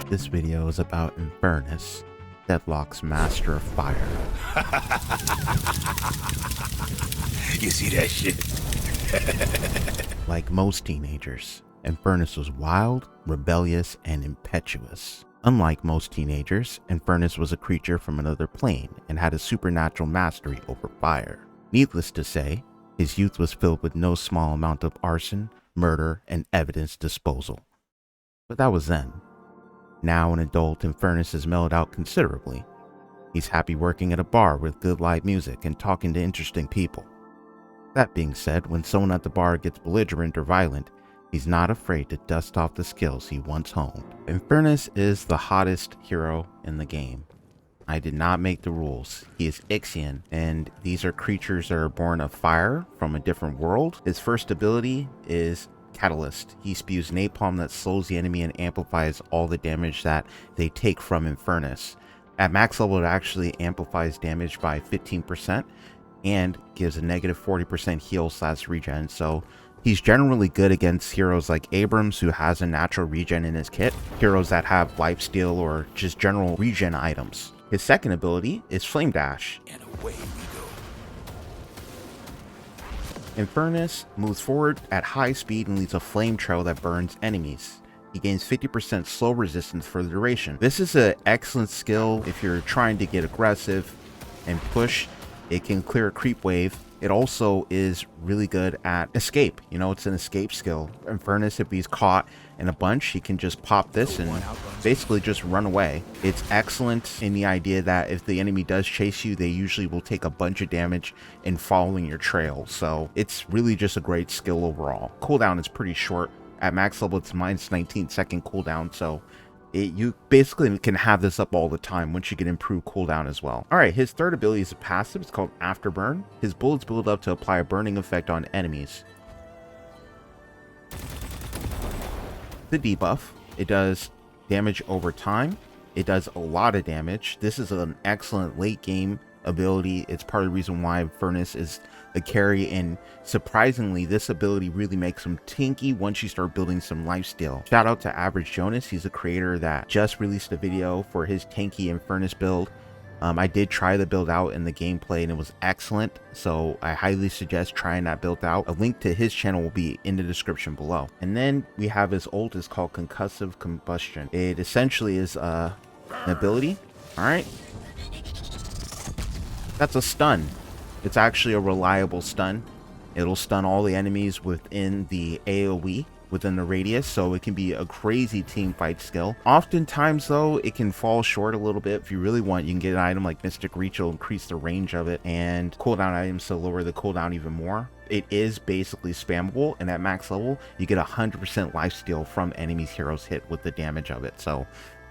This video is about Infernus, Deadlock's master of fire. You see that shit? Like most teenagers, Infernus was wild, rebellious, and impetuous. Unlike most teenagers, Infernus was a creature from another plane and had a supernatural mastery over fire. Needless to say, his youth was filled with no small amount of arson, murder, and evidence disposal. But that was then. Now an adult, Infernus has mellowed out considerably. He's happy working at a bar with good live music and talking to interesting people. That being said, when someone at the bar gets belligerent or violent, he's not afraid to dust off the skills he once honed. Infernus is the hottest hero in the game. I did not make the rules. He is Ixian, and these are creatures that are born of fire from a different world. His first ability is Catalyst. He spews napalm that slows the enemy and amplifies all the damage that they take from Infernus. At max level, it actually amplifies damage by 15% and gives a negative 40% heal/regen, so he's generally good against heroes like Abrams, who has a natural regen in his kit, heroes that have lifesteal or just general regen items. His second ability is Flame Dash. And away we go. Infernus moves forward at high speed and leaves a flame trail that burns enemies. He gains 50% slow resistance for the duration. This is an excellent skill if you're trying to get aggressive and push. It can clear a creep wave. It also is really good at escape. You know, it's an escape skill. Infernus, if he's caught in a bunch, he can just pop this and basically just run away. It's excellent in the idea that if the enemy does chase you, they usually will take a bunch of damage in following your trail. So it's really just a great skill overall. Cooldown is pretty short. At max level, it's minus 19-second cooldown. So you basically can have this up all the time once you get improved cooldown as well. All right, his third ability is a passive. It's called Afterburn. His bullets build up to apply a burning effect on enemies. The debuff, it does damage over time. It does a lot of damage. This is an excellent late game ability. It's part of the reason why Infernus is the carry, and surprisingly this ability really makes him tanky once you start building some lifesteal. Shout out to Average Jonas. He's a creator that just released a video for his tanky Infernus build. I did try the build out in the gameplay and it was excellent, so I highly suggest trying that build out. A link to his channel will be in the description below. And then we have his ult is called Concussive Combustion. It essentially is an ability. All right, that's a stun. It's actually a reliable stun. It'll stun all the enemies within the AoE, within the radius, so it can be a crazy team fight skill. Oftentimes though, it can fall short a little bit. If you really want, you can get an item like Mystic Reach. Will increase the range of it, and cooldown items to lower the cooldown even more. It is basically spammable, and at max level you get 100% lifesteal from enemies heroes hit with the damage of it, so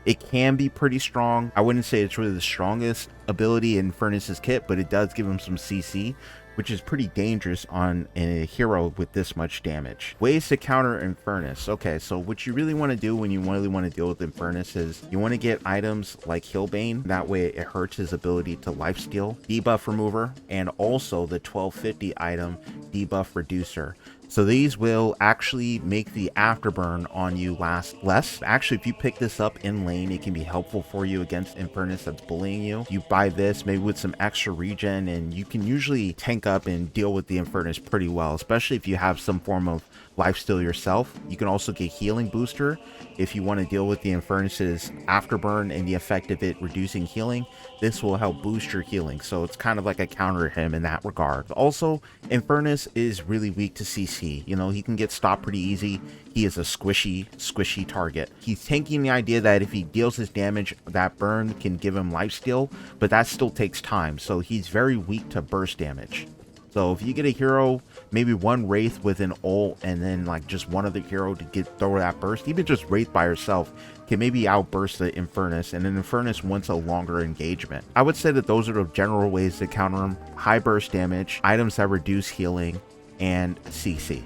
it can be pretty strong. I wouldn't say it's really the strongest ability in Infernus's kit, but it does give him some CC, which is pretty dangerous on a hero with this much damage. Ways to counter Infernus. Okay, so what you really want to do when you really want to deal with Infernus is you want to get items like Healbane. That way it hurts his ability to lifesteal. Debuff Remover, and also the 1250 item Debuff Reducer. So these will actually make the afterburn on you last less. Actually, if you pick this up in lane, it can be helpful for you against Infernus that's bullying you. You buy this maybe with some extra regen, and you can usually tank up and deal with the Infernus pretty well, especially if you have some form of lifesteal yourself. You can also get healing booster if you want to deal with the Infernus's afterburn and the effect of it reducing healing. This will help boost your healing, so it's kind of like a counter to him in that regard. Also, Infernus is really weak to CC. You know, he can get stopped pretty easy. He is a squishy target. He's tanking the idea that if he deals his damage, that burn can give him lifesteal, but that still takes time, so he's very weak to burst damage. So if you get a hero, maybe one Wraith with an ult, and then like just one other hero to throw that burst, even just Wraith by herself can maybe outburst the Infernus, and an Infernus wants a longer engagement. I would say that those are the general ways to counter him: high burst damage, items that reduce healing, and CC.